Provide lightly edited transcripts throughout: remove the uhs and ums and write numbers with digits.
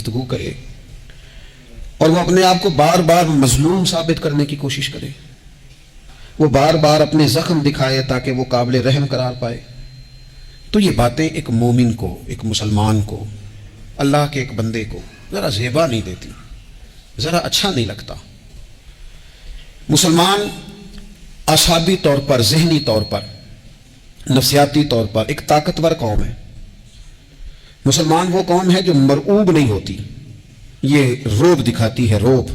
گفتگو کرے اور وہ اپنے آپ کو بار بار مظلوم ثابت کرنے کی کوشش کرے، وہ بار بار اپنے زخم دکھائے تاکہ وہ قابل رحم قرار پائے، تو یہ باتیں ایک مومن کو، ایک مسلمان کو، اللہ کے ایک بندے کو ذرا زیبا نہیں دیتی، ذرا اچھا نہیں لگتا۔ مسلمان اعصابی طور پر، ذہنی طور پر، نفسیاتی طور پر ایک طاقتور قوم ہے۔ مسلمان وہ قوم ہے جو مرعوب نہیں ہوتی، یہ روب دکھاتی ہے، روب۔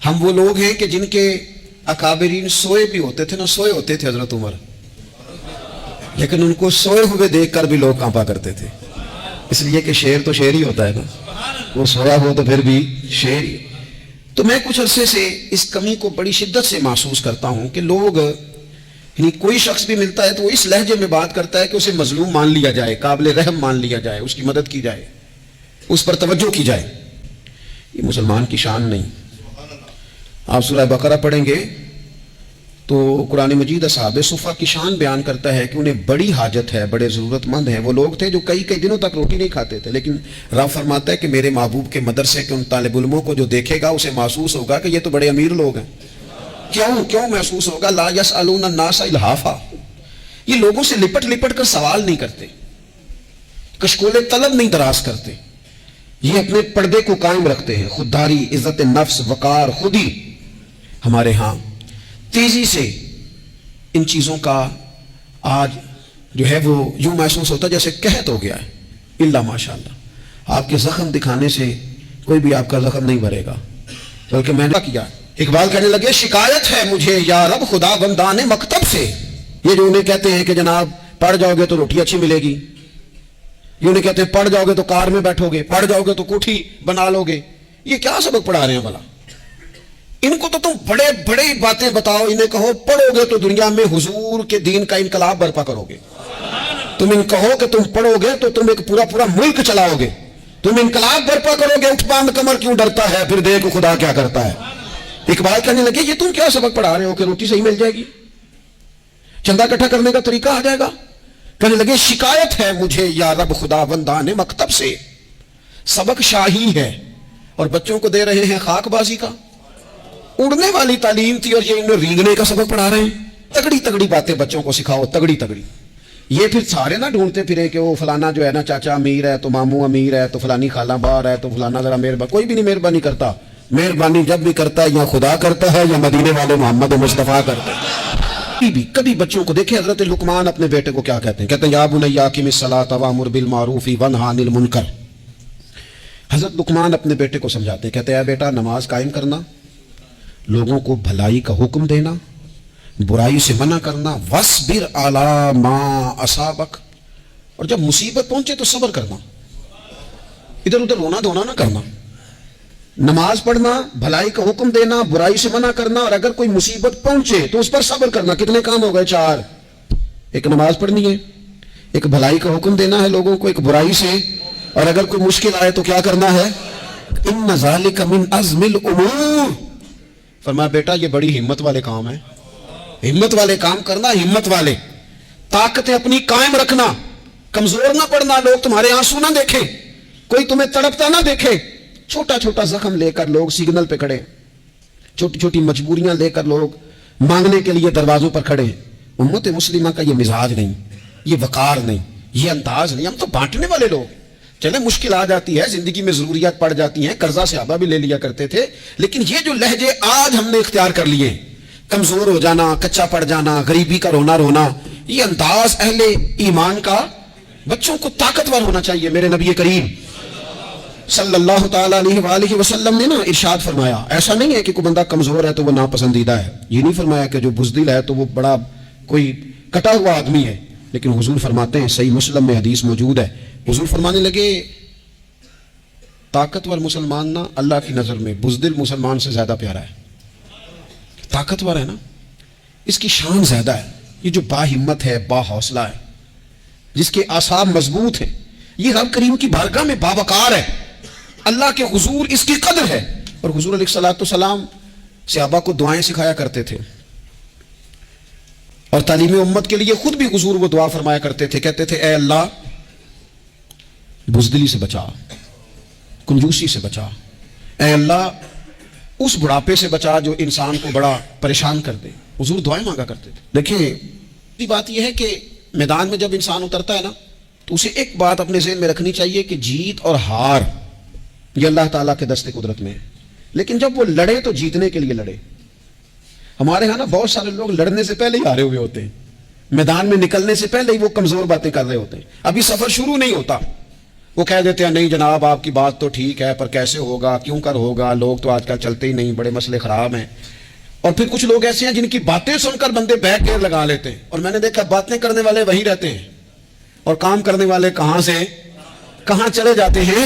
ہم وہ لوگ ہیں کہ جن کے اکابرین سوئے بھی ہوتے تھے، نہ سوئے ہوتے تھے حضرت عمر، لیکن ان کو سوئے ہوئے دیکھ کر بھی لوگ کانپا کرتے تھے، اس لیے کہ شیر تو شیر ہی ہوتا ہے نا، وہ سویا ہو تو پھر بھی شیر ہی۔ تو میں کچھ عرصے سے اس کمی کو بڑی شدت سے محسوس کرتا ہوں کہ لوگ، یعنی کوئی شخص بھی ملتا ہے تو وہ اس لہجے میں بات کرتا ہے کہ اسے مظلوم مان لیا جائے، قابل رحم مان لیا جائے، اس کی مدد کی جائے، اس پر توجہ کی جائے۔ یہ مسلمان کی شان نہیں۔ آپ سورہ بقرہ پڑھیں گے تو قرآن مجید اصحاب صفہ کی شان بیان کرتا ہے کہ انہیں بڑی حاجت ہے، بڑے ضرورت مند ہیں۔ وہ لوگ تھے جو کئی دنوں تک روٹی نہیں کھاتے تھے، لیکن رب فرماتا ہے کہ میرے محبوب کے مدرسے کے ان طالب علموں کو جو دیکھے گا اسے محسوس ہوگا کہ یہ تو بڑے امیر لوگ ہیں۔ کیوں محسوس ہوگا؟ لا یسألون الناس الحافا، یہ لوگوں سے لپٹ لپٹ کر سوال نہیں کرتے، کشکول طلب نہیں دراز کرتے، یہ اپنے پردے کو قائم رکھتے ہیں۔ خودداری، عزت نفس، وقار، خودی ہمارے ہاں تیزی سے ان چیزوں کا آج جو ہے وہ یوں محسوس ہوتا ہے جیسے قحط ہو گیا ہے۔ الا ماشاءاللہ آپ کے زخم دکھانے سے کوئی بھی آپ کا زخم نہیں بھرے گا، بلکہ میں نے کیا۔ اقبال کہنے لگے شکایت ہے مجھے یا رب خدا بندان مکتب سے، یہ جو انہیں کہتے ہیں کہ جناب پڑھ جاؤ گے تو روٹی اچھی ملے گی، یہ انہیں کہتے ہیں پڑھ جاؤ گے تو کار میں بیٹھو گے، پڑھ جاؤ گے تو کوٹھی بنا لو گے، یہ کیا سبق پڑھا رہے ہیں بھلا؟ ان کو تو تم بڑے بڑے باتیں بتاؤ، انہیں کہو پڑھو گے تو دنیا میں حضور کے دین کا انقلاب برپا کرو گے، تم ان کہو کہ تم پڑھو گے تو تم ایک پورا ملک چلاؤ گے، تم انقلاب برپا کرو گے، اٹھ باندھ کمر کیوں ڈرتا ہے، پھر دیکھ خدا کیا کرتا ہے۔ اقبال کہنے لگے یہ تم کیا سبق پڑھا رہے ہو کہ روٹی صحیح مل جائے گی، چندہ اکٹھا کرنے کا طریقہ آ جائے گا؟ کہنے لگے شکایت ہے مجھے یا رب خدا بندان مکتب سے، سبق شاہی ہے اور بچوں کو دے رہے ہیں خاک بازی کا۔ اڑنے والی تعلیم تھی اور یہ انہیں رینگنے کا سبق پڑھا رہے ہیں۔ تگڑی تگڑی باتیں بچوں کو سکھاؤ، تگڑی تگڑی۔ یہ پھر سارے نہ ڈھونڈتے پھرے کہ وہ فلانا جو ہے نا چاچا امیر ہے تو ماموں امیر ہے تو فلانی خالہ باہر ہے تو فلانا ذرا مہربانی، کوئی بھی نہیں مہربانی کرتا۔ مہربانی جب بھی کرتا ہے یا خدا کرتا ہے یا مدینے والے محمد مصطفیٰ کرتے ہیں۔ کبھی بچوں کو دیکھیں حضرت لقمان اپنے بیٹے کو کیا کہتے ہیں، کہتے ہیں یا بنی اقم الصلاۃ وامر بالمعروف وانہ عن المنکر۔ حضرت لقمان اپنے بیٹے کو سمجھاتے ہیں، کہتے ہیں اے بیٹا نماز قائم کرنا، لوگوں کو بھلائی کا حکم دینا، برائی سے منع کرنا، وَاصْبِرْ عَلَىٰ مَا أَصَابَكَ، اور جب مصیبت پہنچے تو صبر کرنا، ادھر ادھر رونا دھونا نہ کرنا۔ نماز پڑھنا، بھلائی کا حکم دینا، برائی سے منع کرنا، اور اگر کوئی مصیبت پہنچے تو اس پر صبر کرنا۔ کتنے کام ہو گئے؟ 4۔ ایک نماز پڑھنی ہے، ایک بھلائی کا حکم دینا ہے لوگوں کو، ایک برائی سے، اور اگر کوئی مشکل آئے تو کیا کرنا ہے؟ إِنَّ ذَلِكَ مِنْ عَزْمِ الْأُمُورِ، فرمایا بیٹا یہ بڑی ہمت والے کام ہیں، ہمت والے کام کرنا، ہمت والے، طاقتیں اپنی قائم رکھنا، کمزور نہ پڑنا، لوگ تمہارے آنسو نہ دیکھیں، کوئی تمہیں تڑپتا نہ دیکھے۔ چھوٹا چھوٹا زخم لے کر لوگ سگنل پہ کھڑے، چھوٹی چھوٹی مجبوریاں لے کر لوگ مانگنے کے لیے دروازوں پر کھڑے۔ امت مسلمہ کا یہ مزاج نہیں، یہ وقار نہیں، یہ انداز نہیں۔ ہم تو بانٹنے والے لوگ، چلے مشکل آ جاتی ہے، زندگی میں ضروریات پڑ جاتی ہیں، قرضہ صحابہ بھی لے لیا کرتے تھے، لیکن یہ جو لہجے آج ہم نے اختیار کر لیے، کمزور ہو جانا، کچا پڑ جانا، غریبی کا رونا، یہ انداز اہل ایمان کا۔ بچوں کو طاقتور ہونا چاہیے۔ میرے نبی کریم صلی اللہ تعالیٰ علیہ وآلہ وسلم نے نا ارشاد فرمایا، ایسا نہیں ہے کہ کوئی بندہ کمزور ہے تو وہ ناپسندیدہ ہے، یہ نہیں فرمایا کہ جو بزدل ہے تو وہ بڑا کوئی کٹا ہوا آدمی ہے، لیکن حضور فرماتے ہیں، صحیح مسلم میں حدیث موجود ہے، حضور فرمانے لگے طاقتور مسلمان نا اللہ کی نظر میں بزدل مسلمان سے زیادہ پیارا ہے۔ طاقتور ہے نا، اس کی شان زیادہ ہے۔ یہ جو با ہمت ہے، با حوصلہ ہے، جس کے اعصاب مضبوط ہیں، یہ رب کریم کی بارگاہ میں باوقار ہے، اللہ کے حضور اس کی قدر ہے۔ اور حضور علیہ الصلوۃ والسلام صحابہ کو دعائیں سکھایا کرتے تھے، اور تعلیم امت کے لیے خود بھی حضور وہ دعا فرمایا کرتے تھے، کہتے تھے اے اللہ بزدلی سے بچا، کنجوسی سے بچا، اے اللہ اس بڑھاپے سے بچا جو انسان کو بڑا پریشان کر دے۔ حضور دعائیں مانگا کرتے تھے۔ دیکھیں بات یہ ہے کہ میدان میں جب انسان اترتا ہے نا تو اسے ایک بات اپنے ذہن میں رکھنی چاہیے کہ جیت اور ہار یہ اللہ تعالیٰ کے دست قدرت میں ہے، لیکن جب وہ لڑے تو جیتنے کے لیے لڑے۔ ہمارے ہاں نا بہت سارے لوگ لڑنے سے پہلے ہی ہارے ہوئے ہوتے ہیں، میدان میں نکلنے سے پہلے ہی وہ کمزور باتیں کر رہے ہوتے ہیں، ابھی سفر شروع نہیں ہوتا وہ کہہ دیتے ہیں نہیں جناب آپ کی بات تو ٹھیک ہے پر کیسے ہوگا، کیوں کر ہوگا، لوگ تو آج کل چلتے ہی نہیں، بڑے مسئلے خراب ہیں۔ اور پھر کچھ لوگ ایسے ہیں جن کی باتیں سن کر بندے بیک گیئر لگا لیتے ہیں، اور میں نے دیکھا باتیں کرنے والے وہیں رہتے ہیں اور کام کرنے والے کہاں سے کہاں چلے جاتے ہیں۔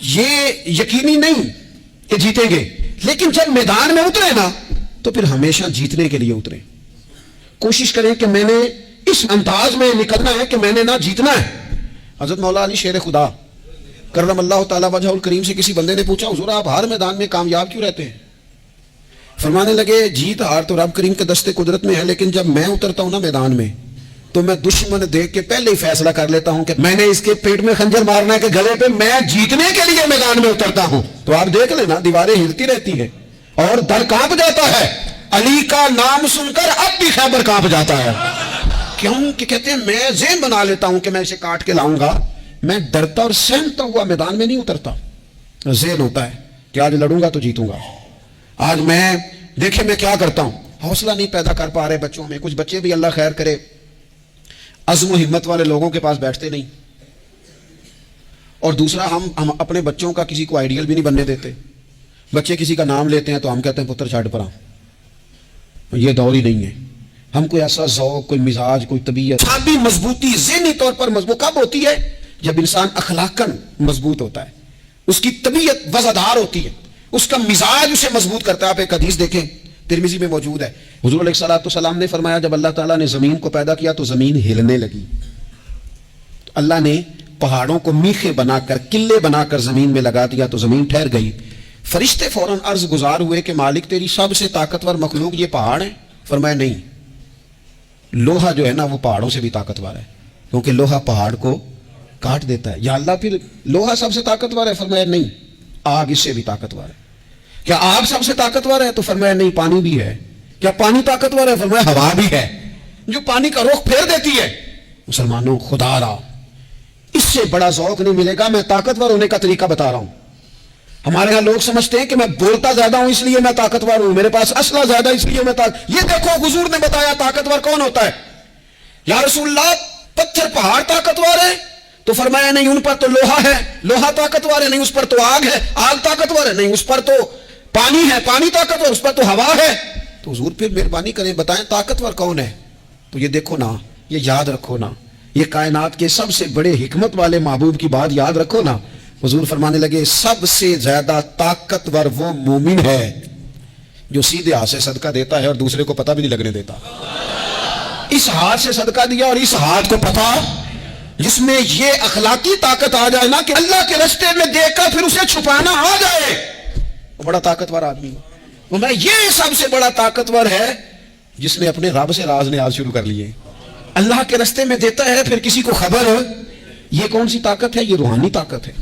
یہ یقینی نہیں کہ جیتیں گے، لیکن جب میدان میں اترے نا تو پھر ہمیشہ جیتنے کے لیے اترے۔ کوشش کریں کہ میں نے اس انداز میں نکلنا ہے کہ میں نے نہ جیتنا ہے۔ حضرت مولا علی شیر خدا کرم اللہ تعالیٰ وجہ الکریم سے کسی بندے نے پوچھا حضور آپ ہر میدان میں کامیاب کیوں رہتے ہیں؟ فرمانے لگے جیت ہار تو رب کریم کے دست قدرت میں ہے، لیکن جب میں اترتا ہوں نا میدان میں تو میں دشمن دیکھ کے پہلے ہی فیصلہ کر لیتا ہوں کہ میں نے اس کے پیٹ میں خنجر مارنا ہے کہ گلے پہ، میں جیتنے کے لیے میدان میں اترتا ہوں۔ تو آپ دیکھ لینا دیواریں ہلتی رہتی ہیں اور در کانپ جاتا ہے، علی کا نام سن کر اب بھی خیبر کانپ جاتا ہے۔ کیوں کہ کہتے ہیں میں ذہن بنا لیتا ہوں کہ میں اسے کاٹ کے لاؤں گا، میں ڈرتا اور سہمتا ہوا میدان میں نہیں اترتا۔ ذہن ہوتا ہے کہ آج لڑوں گا تو جیتوں گا، آج میں دیکھیں میں کیا کرتا ہوں۔ حوصلہ نہیں پیدا کر پا رہے بچوں میں، کچھ بچے بھی اللہ خیر کرے عزم و ہمت والے لوگوں کے پاس بیٹھتے نہیں، اور دوسرا ہم اپنے بچوں کا کسی کو آئیڈیل بھی نہیں بننے دیتے۔ بچے کسی کا نام لیتے ہیں تو ہم کہتے ہیں پتر چھاڑ پرا، یہ دور ہی نہیں ہے۔ ہم کوئی ایسا ذوق، کوئی مزاج، کوئی طبیعت بھی مضبوطی ذہنی طور پر مضبوط کب ہوتی ہے؟ جب انسان اخلاقاً مضبوط ہوتا ہے، اس کی طبیعت وزادار ہوتی ہے، اس کا مزاج اسے مضبوط کرتا ہے۔ آپ ایک حدیث دیکھیں ترمذی میں موجود ہے، حضور علیہ الصلوۃ والسلام نے فرمایا جب اللہ تعالیٰ نے زمین کو پیدا کیا تو زمین ہلنے لگی، تو اللہ نے پہاڑوں کو میخے بنا کر قلعے بنا کر زمین میں لگا دیا تو زمین ٹھہر گئی۔ فرشتے فوراً عرض گزار ہوئے کہ مالک تیری سب سے طاقتور مخلوق یہ پہاڑ ہے؟ فرمایا نہیں، لوہا جو ہے نا وہ پہاڑوں سے بھی طاقتور ہے، کیونکہ لوہا پہاڑ کو کاٹ دیتا ہے۔ یا اللہ پھر لوہا سب سے طاقتور ہے؟ فرمایا نہیں، آگ اس سے بھی طاقتور ہے۔ کیا آگ سب سے طاقتور ہے؟ تو فرمایا نہیں، پانی بھی ہے۔ کیا پانی طاقتور ہے؟ فرمایا ہوا بھی ہے، جو پانی کا رخ پھیر دیتی ہے۔ مسلمانوں خدا را اس سے بڑا ذوق نہیں ملے گا۔ میں طاقتور ہونے کا طریقہ بتا رہا ہوں۔ ہمارے ہاں لوگ سمجھتے ہیں کہ میں بولتا زیادہ ہوں اس لیے میں طاقتور ہوں، میرے پاس اسلحہ زیادہ اس لیے میں یہ دیکھو حضور نے بتایا طاقتور کون ہوتا ہے۔ یا رسول اللہ پتھر پہاڑ طاقتور ہے؟ تو فرمایا نہیں، ان پر تو لوہا ہے، لوہا طاقتور ہے، نہیں اس پر تو آگ ہے، آگ طاقتور ہے، نہیں اس پر تو پانی ہے، پانی طاقتور، اس پر تو ہوا ہے۔ تو حضور پھر مہربانی کریں بتائیں طاقتور کون ہے؟ تو یہ دیکھو نا، یہ یاد رکھو نا، یہ کائنات کے سب سے بڑے حکمت والے محبوب کی بات یاد رکھو نا۔ حضور فرمانے لگے سب سے زیادہ طاقتور وہ مومن ہے جو سیدھے ہاتھ سے صدقہ دیتا ہے اور دوسرے کو پتہ بھی نہیں لگنے دیتا۔ اس ہاتھ سے صدقہ دیا اور اس ہاتھ کو پتہ، جس میں یہ اخلاقی طاقت آ جائے نا کہ اللہ کے راستے میں دے کر پھر اسے چھپانا آ جائے، وہ بڑا طاقتور آدمی ہے۔ میں یہ سب سے بڑا طاقتور ہے جس نے اپنے رب سے راز نیاز شروع کر لیے، اللہ کے راستے میں دیتا ہے پھر کسی کو خبر۔ یہ کون سی طاقت ہے؟ یہ روحانی طاقت ہے،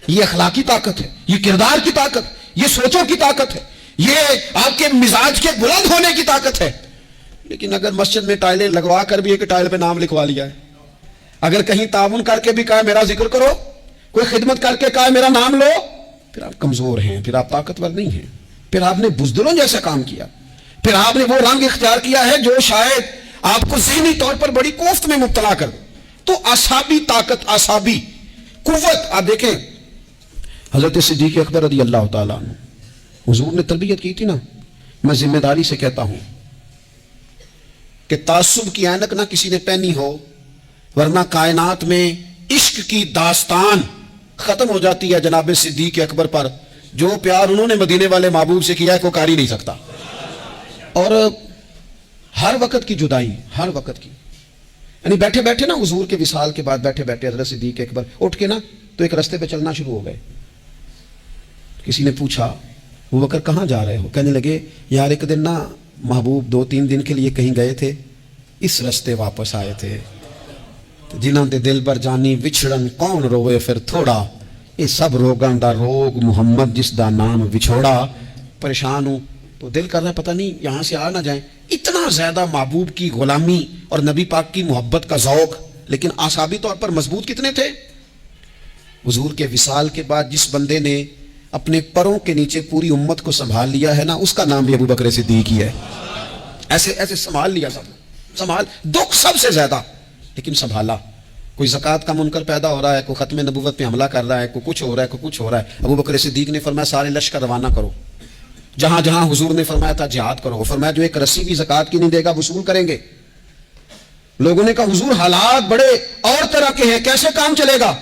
یہ اخلاقی طاقت ہے، یہ کردار کی طاقت، یہ سوچوں کی طاقت ہے، یہ آپ کے مزاج کے بلند ہونے کی طاقت ہے۔ لیکن اگر مسجد میں ٹائلیں لگوا کر بھی ایک ٹائل پہ نام لکھوا لیا ہے، اگر کہیں تعاون کر کے بھی کہا میرا ذکر کرو، کوئی خدمت کر کے کہا میرا نام لو، پھر آپ کمزور ہیں، پھر آپ طاقتور نہیں ہیں، پھر آپ نے بزدلوں جیسا کام کیا، پھر آپ نے وہ رنگ اختیار کیا ہے جو شاید آپ کو ذہنی طور پر بڑی کوفت میں مبتلا کر۔ تو اعصابی طاقت، اعصابی قوت، آپ دیکھیں حضرت صدیق اکبر رضی اللہ تعالیٰ عنہ، حضور نے تربیت کی تھی نا۔ میں ذمہ داری سے کہتا ہوں کہ تعصب کی عینک نہ کسی نے پہنی ہو، ورنہ کائنات میں عشق کی داستان ختم ہو جاتی ہے جناب صدیق اکبر پر۔ جو پیار انہوں نے مدینے والے محبوب سے کیا ہے کوئی کر ہی نہیں سکتا۔ اور ہر وقت کی جدائی، ہر وقت کی، یعنی بیٹھے بیٹھے نا حضور کے وصال کے بعد بیٹھے بیٹھے حضرت صدیق اکبر اٹھ کے نا تو ایک رستے پہ چلنا شروع ہو گئے۔ کسی نے پوچھا ابو بکر کہاں جا رہے ہو؟ کہنے لگے یار ایک دن نا محبوب 2-3 دن کے لیے کہیں گئے تھے، اس رستے واپس آئے تھے، جنہاں دے دل بر جانی وچھڑن کون روئے پھر تھوڑا، یہ سب روگاں دا روگ محمد جس دا نام وچھوڑا. پریشان ہوں تو دل کر رہا ہے پتہ نہیں یہاں سے آ نہ جائیں. اتنا زیادہ محبوب کی غلامی اور نبی پاک کی محبت کا ذوق, لیکن اعصابی طور پر مضبوط کتنے تھے. حضور کے وصال کے بعد جس بندے نے اپنے پروں کے نیچے پوری امت کو سنبھال لیا ہے نا, اس کا نام بھی ابو بکر صدیق ہی ہے. ایسے ایسے سنبھال لیا, سب سنبھال, دکھ سب سے زیادہ لیکن سنبھالا. کوئی زکوٰۃ کا منکر پیدا ہو رہا ہے, کوئی ختم نبوت پہ حملہ کر رہا ہے, کوئی کچھ ہو رہا ہے, کوئی کچھ ہو رہا ہے. ابو بکر صدیق نے فرمایا سارے لشکر روانہ کرو. جہاں جہاں حضور نے فرمایا تھا جہاد کرو, فرمایا جو ایک رسی بھی زکوٰۃ کی نہیں دے گا وصول کریں گے. لوگوں نے کہا حضور حالات بڑے اور طرح کے ہیں, کیسے کام چلے گا.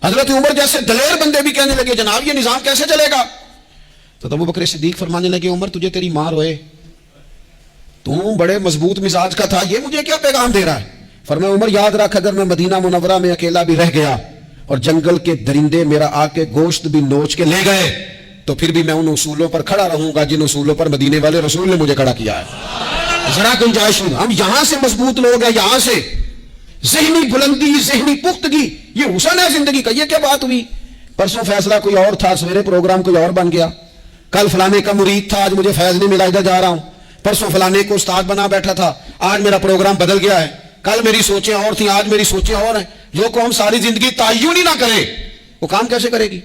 حضرت عمر جیسے دلیر بندے بھی کہنے لگے جناب یہ نظام کیسے چلے گا. تو ابو بکر صدیق فرمانے لگے عمر تجھے تیری ماں روئے, تو بڑے مضبوط مزاج کا تھا, یہ مجھے کیا پیغام دے رہا ہے. فرمایا عمر یاد رکھ اگر میں مدینہ منورہ میں اکیلا بھی رہ گیا اور جنگل کے درندے میرا آ کے گوشت بھی نوچ کے لے گئے تو پھر بھی میں ان اصولوں پر کھڑا رہوں گا جن اصولوں پر مدینے والے رسول نے مجھے کھڑا کیا ہے. ذرا گنجائش نہیں, ہم یہاں سے مضبوط لوگ ہیں, یہاں سے ذہنی بلندی, ذہنی پختگی, یہ حسن ہے زندگی کا. یہ کیا بات ہوئی, پرسوں فیصلہ کوئی اور تھا, سویرے پروگرام کوئی اور بن گیا. کل فلانے کا مرید تھا, آج مجھے فیض نہیں ملا, ادھر جا رہا ہوں. پرسوں فلانے کو استاد بنا بیٹھا تھا, آج میرا پروگرام بدل گیا ہے. کل میری سوچیں اور تھیں, آج میری سوچیں اور ہیں. جو قوم ساری زندگی تعین ہی نہ کرے وہ کام کیسے کرے گی.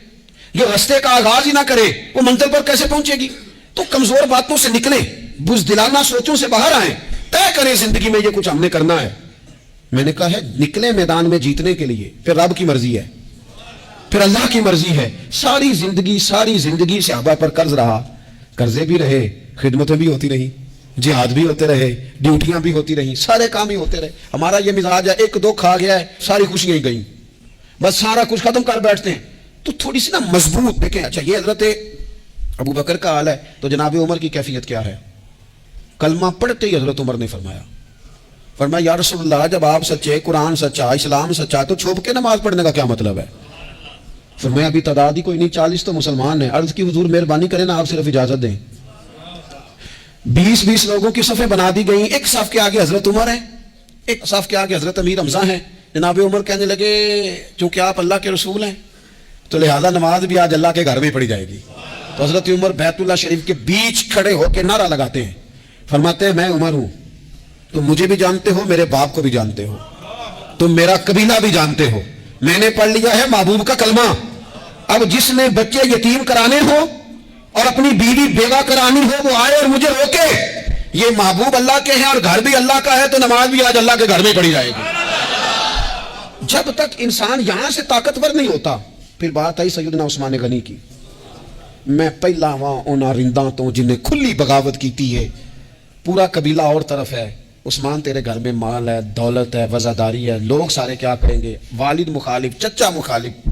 جو رستے کا آغاز ہی نہ کرے وہ منزل پر کیسے پہنچے گی. تو کمزور باتوں سے نکلیں, بزدلانہ سوچوں سے باہر آئیں, طے کریں زندگی میں یہ کچھ ہم نے کرنا ہے. میں نے کہا ہے نکلے میدان میں جیتنے کے لیے, پھر رب کی مرضی ہے, پھر اللہ کی مرضی ہے. ساری زندگی صحابہ پر قرض رہا, قرضے بھی رہے, خدمتیں بھی ہوتی رہی, جہاد بھی ہوتے رہے, ڈیوٹیاں بھی ہوتی رہی, سارے کام ہی ہوتے رہے. ہمارا یہ مزاج ہے ایک دو کھا گیا ہے ساری خوشیاں ہی گئیں, بس سارا کچھ ختم کر بیٹھتے ہیں. تو تھوڑی سی نا مضبوط دیکھیں. اچھا یہ حضرت ابو بکر کا حال ہے, تو جناب عمر کی کیفیت کیا ہے. کلمہ پڑھتے ہی حضرت عمر نے فرمایا یا رسول اللہ جب آپ سچے, قرآن سچا, اسلام سچا, تو چھپ کے نماز پڑھنے کا کیا مطلب ہے. فرمایا ابھی تعداد ہی کوئی نہیں, 40 تو مسلمان ہیں. عرض کی حضور مہربانی کریں نا, آپ صرف اجازت دیں. 20 لوگوں کی صفیں بنا دی گئیں, ایک صف کے آگے حضرت عمر ہیں, ایک صف کے آگے حضرت امیر حمزہ ہیں. جناب عمر کہنے لگے چونکہ آپ اللہ کے رسول ہیں تو لہذا نماز بھی آج اللہ کے گھر میں پڑھی جائے گی. تو حضرت عمر بیت اللہ شریف کے بیچ کھڑے ہو کے نعرہ لگاتے ہیں, فرماتے ہیں میں عمر ہوں, تم مجھے بھی جانتے ہو, میرے باپ کو بھی جانتے ہو, تم میرا قبیلہ بھی جانتے ہو, میں نے پڑھ لیا ہے محبوب کا کلمہ. اب جس نے بچے یتیم کرانے ہو اور اپنی بیوی بیوہ کرانی ہو وہ آئے اور مجھے روکے. یہ محبوب اللہ کے ہیں اور گھر بھی اللہ کا ہے, تو نماز بھی آج اللہ کے گھر میں پڑھی جائے گی. جب تک انسان یہاں سے طاقتور نہیں ہوتا. پھر بات آئی سیدنا عثمان غنی کی. میں پہلا وہاں اونا رنداں تو جنہیں کھلی بغاوت کیتی ہے, پورا قبیلہ اور طرف ہے. عثمان تیرے گھر میں مال ہے, دولت ہے, وزاداری ہے, لوگ سارے کیا کریں گے, والد مخالف, چچا مخالف.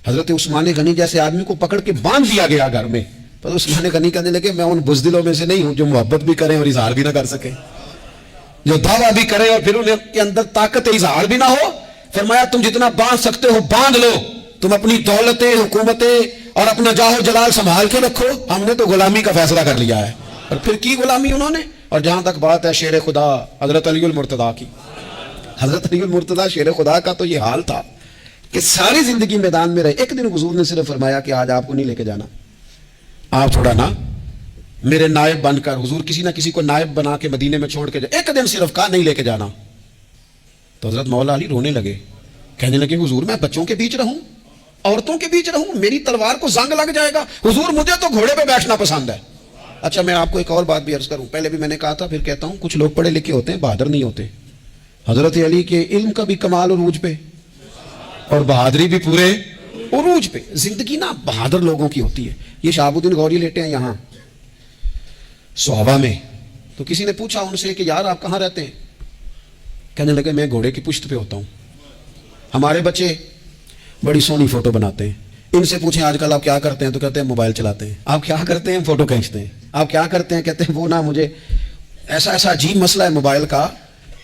حضرت عثمان غنی جیسے آدمی کو پکڑ کے باندھ دیا گیا گھر میں. پر عثمان غنی کہنے لگے میں ان بزدلوں میں سے نہیں ہوں جو محبت بھی کریں اور اظہار بھی نہ کر سکیں, جو دعویٰ بھی کریں اور پھر ان کے اندر طاقت اظہار بھی نہ ہو. فرمایا تم جتنا باندھ سکتے ہو باندھ لو, تم اپنی دولتیں, حکومتیں اور اپنا جاہ و جلال سنبھال کے رکھو, ہم نے تو غلامی کا فیصلہ کر لیا ہے. اور پھر کی غلامی انہوں نے. اور جہاں تک بات ہے شیر خدا حضرت علی المرتضیٰ کی, حضرت علی المرتضیٰ شیر خدا کا تو یہ حال تھا کہ ساری زندگی میدان میں رہے. ایک دن حضور نے صرف فرمایا کہ آج آپ کو نہیں لے کے جانا, آپ تھوڑا نا میرے نائب بن کر, حضور کسی نہ کسی کو نائب بنا کے مدینے میں چھوڑ کے جائے, ایک دن صرف کہا نہیں لے کے جانا. تو حضرت مولا علی رونے لگے, کہنے لگے حضور میں بچوں کے بیچ رہوں, عورتوں کے بیچ رہوں, میری تلوار کو زنگ لگ جائے گا. حضور مجھے تو گھوڑے پہ بیٹھنا پسند ہے. اچھا میں آپ کو ایک اور بات بھی عرض کروں, پہلے بھی میں نے کہا تھا پھر کہتا ہوں, کچھ لوگ پڑھے لکھے ہوتے ہیں بہادر نہیں ہوتے. حضرت علی کے علم کا بھی کمال عروج پہ اور بہادری بھی پورے عروج پہ. زندگی نا بہادر لوگوں کی ہوتی ہے. یہ شہاب الدین غوری لیٹے ہیں یہاں صحابہ میں, تو کسی نے پوچھا ان سے کہ یار آپ کہاں رہتے ہیں, کہنے لگے میں گھوڑے کی پشت پہ ہوتا ہوں. ہمارے بچے بڑی سونی فوٹو بناتے ہیں, ان سے پوچھیں آج کل آپ کیا کرتے ہیں, تو کہتے ہیں موبائل چلاتے ہیں. آپ کیا کرتے ہیں, فوٹو کھینچتے ہیں. آپ کیا کرتے ہیں, کہتے ہیں وہ نا مجھے ایسا عجیب مسئلہ ہے موبائل کا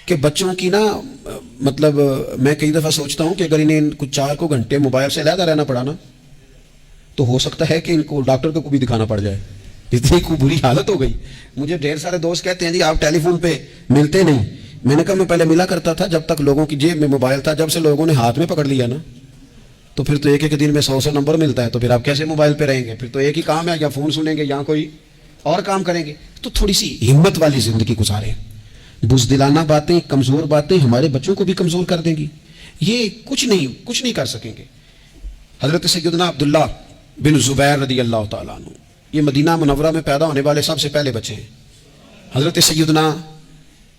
کہ بچوں کی نا مطلب میں کئی دفعہ سوچتا ہوں کہ اگر انہیں کچھ 4 گھنٹے موبائل سے علیحدہ رہنا پڑا نا تو ہو سکتا ہے کہ ان کو ڈاکٹر کو بھی دکھانا پڑ جائے, اتنی کو بری حالت ہو گئی. مجھے ڈھیر سارے دوست کہتے ہیں جی آپ ٹیلی فون پہ ملتے نہیں. میں نے کہا میں پہلے ملا کرتا تھا جب تک لوگوں کی جیب میں موبائل تھا, جب سے لوگوں نے ہاتھ میں پکڑ لیا نا تو پھر تو ایک دن میں 100 نمبر ملتا ہے، تو پھر آپ کیسے موبائل پہ رہیں گے؟ پھر تو ایک ہی کام ہے، یا فون سنیں گے یا کوئی اور کام کریں گے۔ تو تھوڑی سی ہمت والی زندگی گزاریں۔ بزدلانہ باتیں، کمزور باتیں ہمارے بچوں کو بھی کمزور کر دیں گی، یہ کچھ نہیں کر سکیں گے۔ حضرت سیدنا عبداللہ بن زبیر رضی اللہ تعالیٰ عنہ، یہ مدینہ منورہ میں پیدا ہونے والے سب سے پہلے بچے ہیں۔ حضرت سیدنا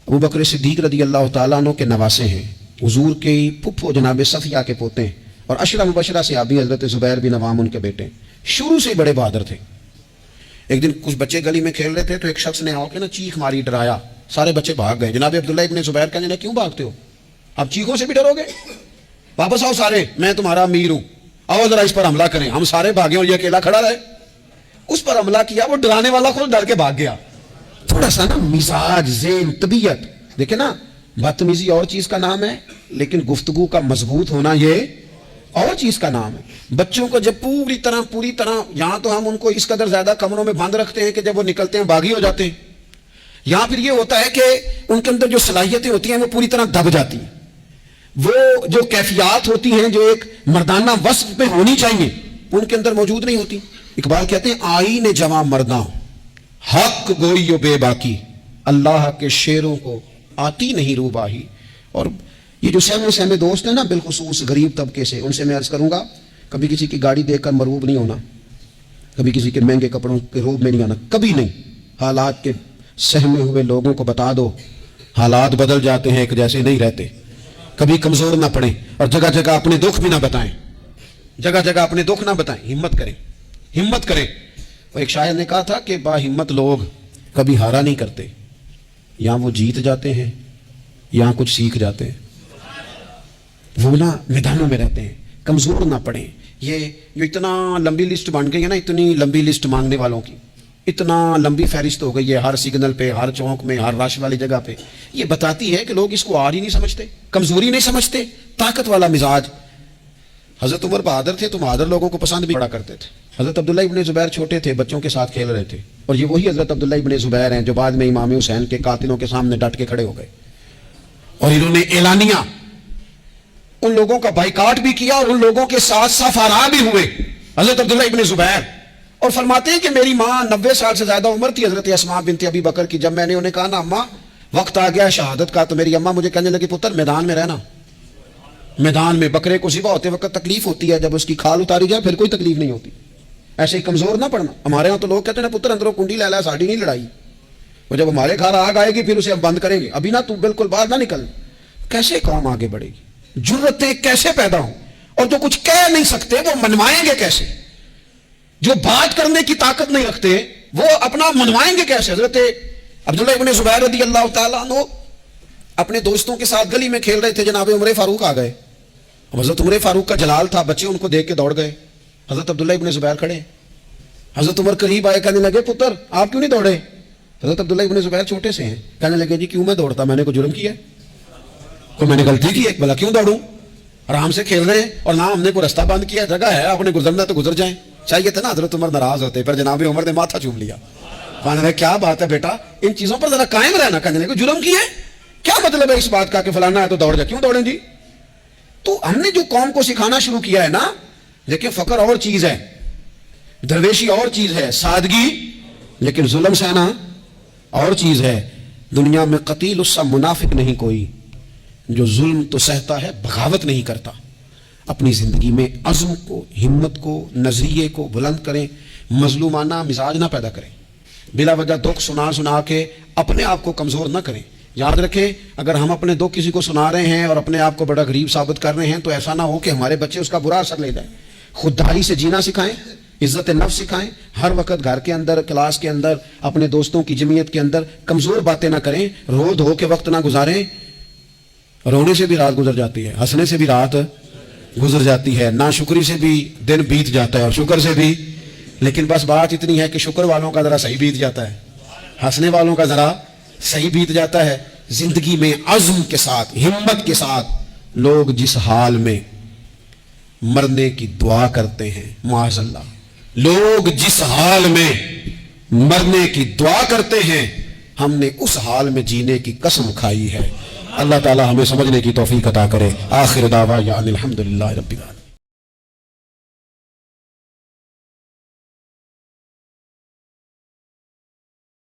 ابو بکر صدیق رضی اللہ تعالیٰ عنہ کے نواسے ہیں، حضور کے پھپھو جناب صفیہ کے پوتے ہیں، اور عشرہ مبشرہ صحابی حضرت زبیر بن عوام ان کے بیٹے ہیں۔ شروع سے بڑے بہادر تھے۔ ایک دن کچھ بچے گلی میں کھیل رہے تھے تو ایک شخص نے آ کے نا چیخ ماری، ڈرایا، سارے بچے بھاگ گئے۔ جناب عبداللہ ابن زبیر کہنے لگے کیوں بھاگتے ہو؟ آپ چیخوں سے بھی ڈرو گے؟ واپس آؤ سارے، میں تمہارا امیر ہوں، آؤ ذرا اس پر حملہ کریں۔ ہم سارے بھاگے اور یہ اکیلا کھڑا رہے۔ اس پر حملہ کیا، وہ ڈرانے والا خود ڈر کے بھاگ گیا۔ تھوڑا سا نا مزاج، ذہن، طبیعت دیکھیں نا، بدتمیزی اور چیز کا نام ہے، لیکن گفتگو کا مضبوط ہونا یہ اور چیز کا نام ہے۔ بچوں کو جب پوری طرح یہاں تو ہم ان کو اس قدر زیادہ کمروں میں بند رکھتے ہیں کہ جب وہ نکلتے ہیں باغی ہو جاتے ہیں، یہاں پھر یہ ہوتا ہے کہ ان کے اندر جو صلاحیتیں ہوتی ہیں وہ پوری طرح دب جاتی ہیں، وہ جو کیفیات ہوتی ہیں جو ایک مردانہ وصف پہ ہونی چاہیے ان کے اندر موجود نہیں ہوتی۔ اقبال کہتے ہیں آئین جواں مرداں حق گوئی و بے باکی، اللہ کے شیروں کو آتی نہیں روباہی۔ اور یہ جو سہمے دوست ہیں نا، بالخصوص غریب طبقے سے، ان سے میں عرض کروں گا کبھی کسی کی گاڑی دیکھ کر مرعوب نہیں ہونا، کبھی کسی کے مہنگے کپڑوں کے روب میں نہیں آنا، کبھی نہیں۔ حالات کے سہمے ہوئے لوگوں کو بتا دو حالات بدل جاتے ہیں، ایک جیسے نہیں رہتے۔ کبھی کمزور نہ پڑیں اور جگہ جگہ اپنے دکھ بھی نہ بتائیں، جگہ جگہ اپنے دکھ نہ بتائیں، ہمت کریں۔ اور ایک شاعر نے کہا تھا کہ با ہمت لوگ کبھی ہارا نہیں کرتے، یا وہ جیت جاتے ہیں یا کچھ سیکھ جاتے ہیں، وہ نا میدانوں میں رہتے ہیں۔ کمزور نہ پڑیں۔ یہ جو اتنا لمبی لسٹ بن گئی ہے نا، اتنی لمبی لسٹ مانگنے والوں کی، اتنا لمبی فہرست ہو گئی ہے ہر سگنل پہ، ہر چوک میں، ہر رش والی جگہ پہ، یہ بتاتی ہے کہ لوگ اس کو آر ہی نہیں سمجھتے، کمزوری نہیں سمجھتے، طاقت والا مزاج۔ حضرت عمر بہادر تھے تو بہادر لوگوں کو پسند بھی بڑا کرتے تھے۔ حضرت عبداللہ ابن زبیر چھوٹے تھے، بچوں کے ساتھ کھیل رہے تھے، اور یہ وہی حضرت عبداللہ ابن زبیر ہیں جو بعد میں امام حسین کے قاتلوں کے سامنے ڈٹ کے کھڑے ہو گئے، اور انہوں نے اعلانیہ ان لوگوں کا بائیکاٹ بھی کیا اور ان لوگوں کے ساتھ سفارا بھی ہوئے، حضرت عبداللہ ابن زبیر۔ اور فرماتے ہیں کہ میری ماں 90 سال سے زیادہ عمر تھی حضرت اسماء بنت ابی بکر کی، جب میں نے انہیں کہا نا اماں وقت آ گیا شہادت کا، تو میری اماں مجھے کہنے لگی پتر میدان میں رہنا، میدان میں بکرے کو ذبح ہوتے وقت تکلیف ہوتی ہے، جب اس کی کھال اتاری جائے پھر کوئی تکلیف نہیں ہوتی، ایسے ہی کمزور نہ پڑنا۔ ہمارے ہاں تو لوگ کہتے ہیں نا پتر اندروں کنڈی لے لا، ساڑی نہیں لڑائی، وہ جب ہمارے گھر آگ آئے گی پھر اسے ہم بند کریں گے، ابھی نہ تو بالکل باہر نہ نکل۔ کیسے قوم آگے بڑھے گی؟ جرتیں کیسے پیدا ہوں؟ اور جو کچھ کہہ نہیں سکتے وہ منوائیں گے کیسے؟ جو بات کرنے کی طاقت نہیں رکھتے وہ اپنا منوائیں گے کیسے؟ حضرت عبداللہ ابن زبیر رضی اللہ تعالیٰ عنہ اپنے دوستوں کے ساتھ گلی میں کھیل رہے تھے، جناب عمر فاروق آ گئے، حضرت عمر فاروق کا جلال تھا، بچے ان کو دیکھ کے دوڑ گئے، حضرت عبداللہ ابن زبیر کھڑے، حضرت عمر قریب آئے، کہنے لگے پتر آپ کیوں نہیں دوڑے؟ حضرت عبداللہ ابن زبیر چھوٹے سے ہیں، کہنے لگے جی کیوں میں دوڑتا، میں نے کوئی جرم کیا ہے، کوئی میں نے غلطی کی ہے، بھلا کیوں دوڑوں؟ آرام سے کھیل رہے ہیں اور نہ ہم نے کوئی رستہ بند کیا، جگہ ہے آپ نے گزرنا تو گزر جائیں۔ چاہیے تھا نا حضرت عمر ناراض ہوتے، پر جناب عمر نے ماتھا چوم لیا، کہنے لگے کیا بات ہے بیٹا، ان چیزوں پر ذرا قائم رہنا، کہنے لگے جرم کیا ہے، کیا مطلب ہے اس بات کا کہ فلانا ہے تو دوڑ جائے، کیوں دوڑیں جی؟ تو ہم نے جو قوم کو سکھانا شروع کیا ہے نا، دیکھیں فقر اور چیز ہے، درویشی اور چیز ہے، سادگی، لیکن ظلم سہنا اور چیز ہے۔ دنیا میں قتیل اس سا منافق نہیں کوئی جو ظلم تو سہتا ہے بغاوت نہیں کرتا۔ اپنی زندگی میں عزم کو، ہمت کو، نظریے کو بلند کریں، مظلومانہ مزاج نہ پیدا کریں، بلا وجہ دکھ سنا کے اپنے آپ کو کمزور نہ کریں۔ یاد رکھیں اگر ہم اپنے دکھ کسی کو سنا رہے ہیں اور اپنے آپ کو بڑا غریب ثابت کر رہے ہیں تو ایسا نہ ہو کہ ہمارے بچے اس کا برا اثر لے جائیں۔ خودداری سے جینا سکھائیں، عزت نفس سکھائیں، ہر وقت گھر کے اندر، کلاس کے اندر، اپنے دوستوں کی جمعیت کے اندر کمزور باتیں نہ کریں، رو دھو کے وقت نہ گزاریں۔ رونے سے بھی رات گزر جاتی ہے، ہنسنے سے بھی رات گزر جاتی ہے، ناشکری سے بھی دن بیت جاتا ہے اور شکر سے بھی، لیکن بس بات اتنی ہے کہ شکر والوں کا ذرا صحیح بیت جاتا ہے، ہنسنے والوں کا ذرا صحیح بیت جاتا ہے۔ زندگی میں عزم کے ساتھ، ہمت کے ساتھ لوگ جس حال میں مرنے کی دعا کرتے ہیں، معاذ اللہ، لوگ جس حال میں مرنے کی دعا کرتے ہیں ہم نے اس حال میں جینے کی قسم کھائی ہے۔ اللہ تعالی ہمیں سمجھنے کی توفیق عطا کرے۔ آخر دعوانا الحمدللہ رب العالمین۔